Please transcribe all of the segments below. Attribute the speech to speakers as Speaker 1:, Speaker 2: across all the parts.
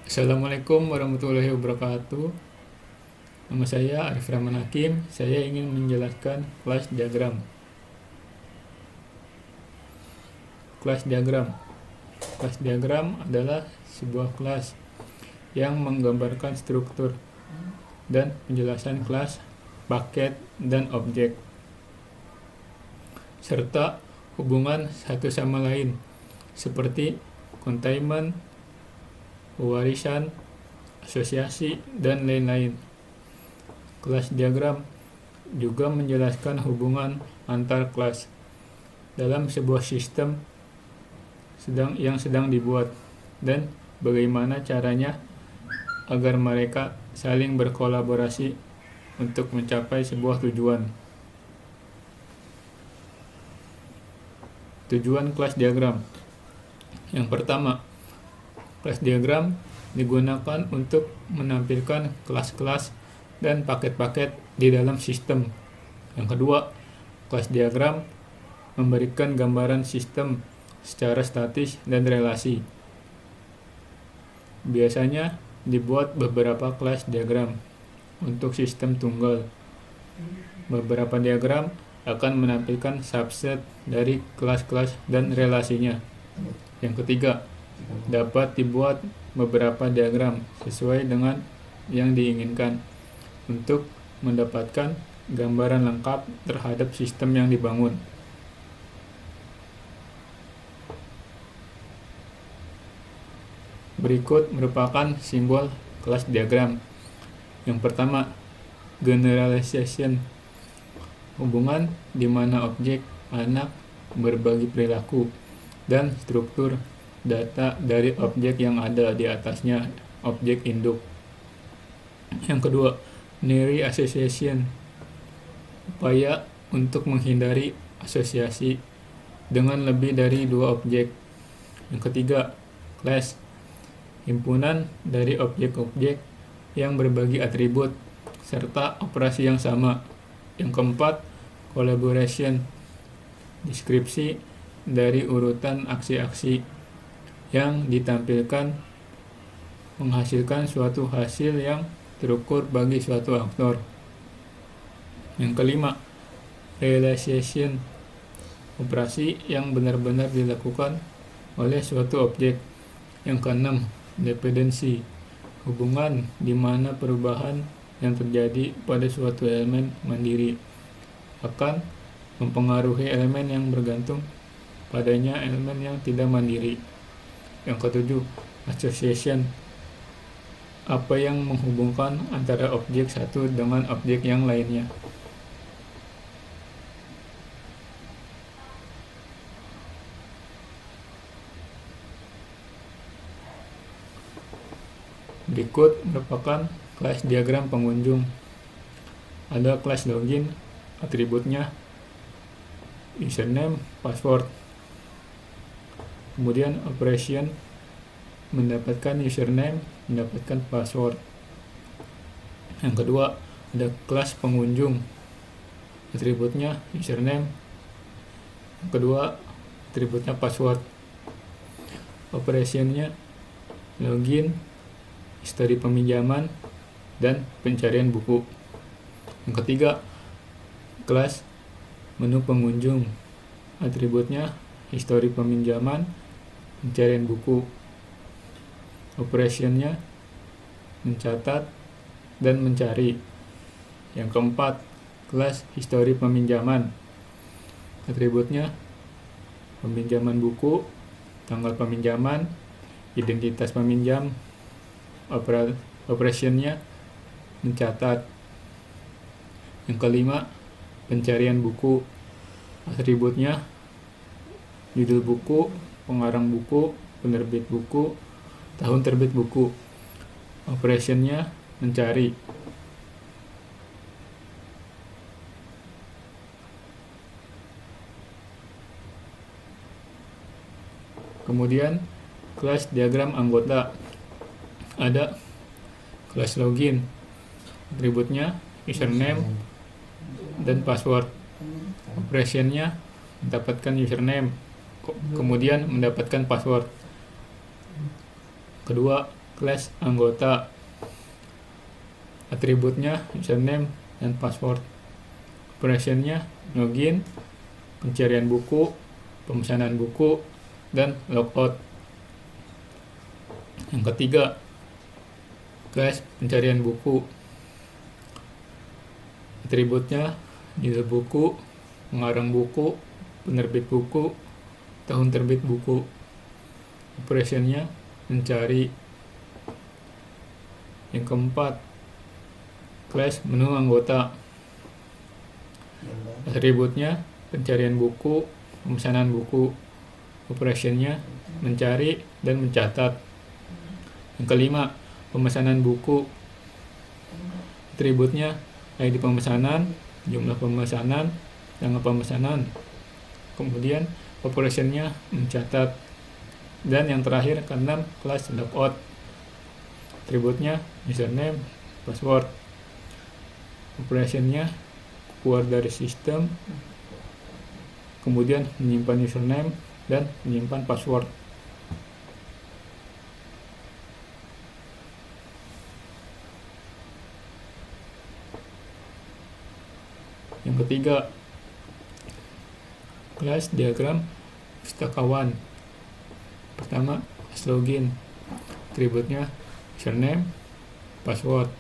Speaker 1: Assalamualaikum warahmatullahi wabarakatuh. Nama saya Arif Rahman Hakim. Saya ingin menjelaskan kelas diagram. Kelas diagram. Kelas diagram adalah sebuah kelas yang menggambarkan struktur dan penjelasan kelas, paket, dan objek, serta hubungan satu sama lain, seperti containment, pewarisan, asosiasi, dan lain-lain. Kelas diagram juga menjelaskan hubungan antar kelas dalam sebuah sistem yang sedang dibuat dan bagaimana caranya agar mereka saling berkolaborasi untuk mencapai sebuah tujuan. Tujuan kelas diagram. Yang pertama, kelas diagram digunakan untuk menampilkan kelas-kelas dan paket-paket di dalam sistem. Yang kedua, kelas diagram memberikan gambaran sistem secara statis dan relasi. Biasanya dibuat beberapa kelas diagram untuk sistem tunggal. Beberapa diagram akan menampilkan subset dari kelas-kelas dan relasinya. Yang ketiga, dapat dibuat beberapa diagram sesuai dengan yang diinginkan untuk mendapatkan gambaran lengkap terhadap sistem yang dibangun. Berikut merupakan simbol kelas diagram. Yang pertama, generalization, hubungan di mana objek anak berbagi perilaku dan struktur data dari objek yang ada di atasnya, objek induk. Yang kedua, Naive association, upaya untuk menghindari asosiasi dengan lebih dari dua objek. Yang ketiga, class, himpunan dari objek-objek yang berbagi atribut serta operasi yang sama. Yang keempat, collaboration, deskripsi dari urutan aksi-aksi yang ditampilkan menghasilkan suatu hasil yang terukur bagi suatu aktor. Yang kelima, realization, operasi yang benar-benar dilakukan oleh suatu objek. Yang keenam, dependency, hubungan di mana perubahan yang terjadi pada suatu elemen mandiri akan mempengaruhi elemen yang bergantung padanya elemen yang tidak mandiri. Yang ketujuh, association, apa yang menghubungkan antara objek satu dengan objek yang lainnya. Berikut merupakan kelas diagram pengunjung. Ada kelas login, atributnya username, password. Kemudian operation, mendapatkan username, mendapatkan password. Yang kedua, ada kelas pengunjung, atributnya username. Yang kedua, atributnya password. Operationnya login, histori peminjaman, dan pencarian buku. Yang ketiga, kelas menu pengunjung, atributnya histori peminjaman, pencarian buku. Operationnya mencatat dan mencari. Yang keempat, kelas histori peminjaman, atributnya peminjaman buku, tanggal peminjaman, identitas peminjam. Operationnya mencatat. Yang kelima, pencarian buku, atributnya judul buku, pengarang buku, penerbit buku, tahun terbit buku. Operationnya mencari. Kemudian kelas diagram anggota. Ada kelas login, atributnya username dan password. Operationnya mendapatkan username, kemudian mendapatkan password. Kedua, kelas anggota. Atributnya username dan password. Operationnya login, pencarian buku, pemesanan buku, dan logout. Yang ketiga, kelas pencarian buku. Atributnya judul buku, pengarang buku, penerbit buku, tahun terbit buku. Operationnya mencari. Yang keempat, kelas menu anggota. Atributnya pencarian buku, pemesanan buku. Operationnya mencari dan mencatat. Yang kelima, pemesanan buku. Atributnya ID pemesanan, jumlah pemesanan, tanggal pemesanan. Kemudian operationnya mencatat. Dan yang terakhir keenam, kelas logout. Atributnya username, password. Operationnya keluar dari sistem, kemudian menyimpan username dan menyimpan password. Yang ketiga, kelas diagram pustakawan. Pertama, kelas login. Atributnya username, password.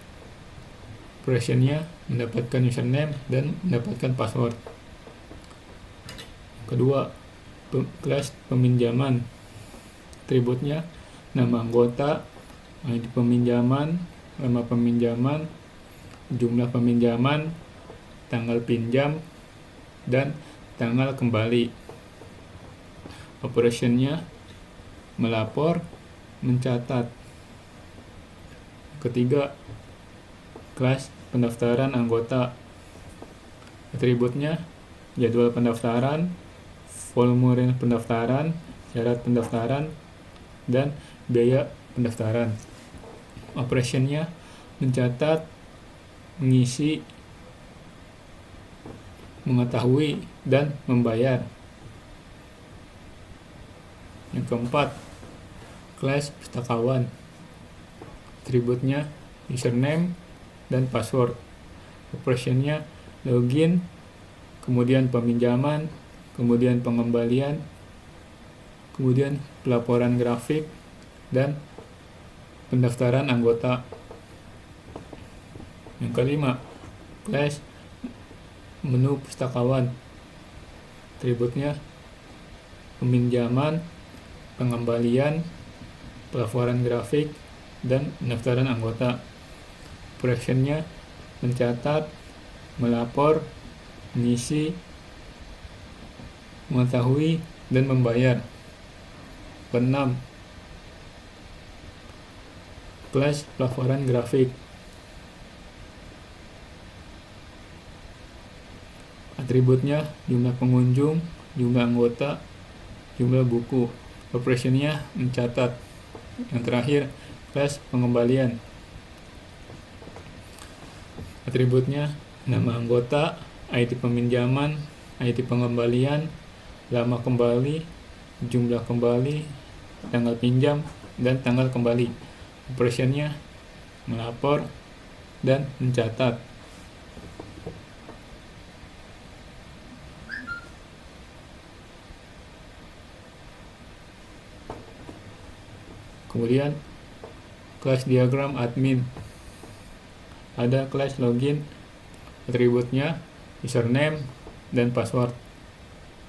Speaker 1: Operationnya mendapatkan username dan mendapatkan password. Kedua, kelas peminjaman. Atributnya nama anggota, ID peminjaman, lama peminjaman, jumlah peminjaman, tanggal pinjam, dan tanggal kembali. Operationnya melapor, mencatat. Ketiga, kelas pendaftaran anggota. Atributnya jadwal pendaftaran, formulir pendaftaran, syarat pendaftaran, dan biaya pendaftaran. Operationnya mencatat, mengisi, mengetahui, dan membayar. Yang keempat, kelas pustakawan. Atributnya username dan password. Operationnya login, kemudian peminjaman, kemudian pengembalian, kemudian pelaporan grafik, dan pendaftaran anggota. Yang kelima, kelas menu pustakawan. Atributnya peminjaman, pengembalian, pelaporan grafik, dan pendaftaran anggota. Operationnya mencatat, melapor, mengisi, mengetahui, dan membayar. Keenam, kelas pelaporan grafik. Atributnya jumlah pengunjung, jumlah anggota, jumlah buku. Operationnya mencatat. Yang terakhir, kelas pengembalian. Atributnya nama anggota, ID peminjaman, ID pengembalian, lama kembali, jumlah kembali, tanggal pinjam, dan tanggal kembali. Operationnya melapor dan mencatat. Kemudian kelas diagram admin. Ada kelas login. Atributnya username dan password.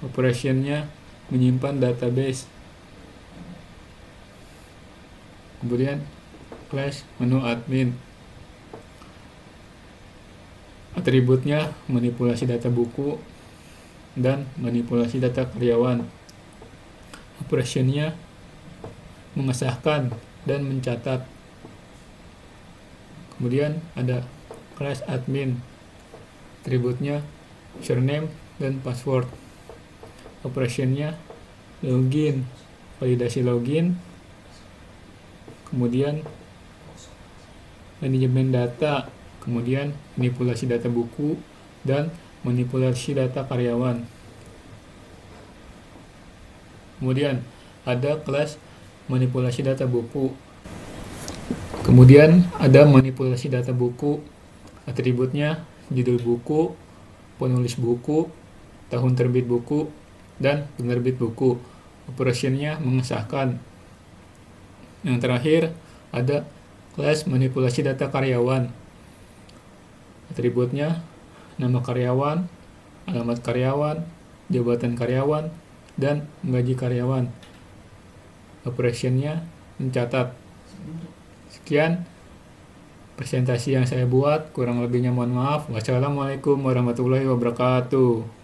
Speaker 1: Operationnya menyimpan database. Kemudian kelas menu admin. Atributnya manipulasi data buku dan manipulasi data karyawan. Operationnya mengesahkan dan mencatat. Kemudian ada kelas admin. Atributnya username dan password. Operationnya login, validasi login, kemudian manajemen data, kemudian manipulasi data buku, dan manipulasi data karyawan. Kemudian ada kelas manipulasi data buku. Kemudian ada manipulasi data buku, atributnya judul buku, penulis buku, tahun terbit buku, dan penerbit buku. Operationnya mengesahkan. Yang terakhir ada kelas manipulasi data karyawan. Atributnya nama karyawan, alamat karyawan, jabatan karyawan, dan gaji karyawan. Operationnya mencatat. Sekian presentasi yang saya buat, kurang lebihnya mohon maaf. Wassalamualaikum warahmatullahi wabarakatuh.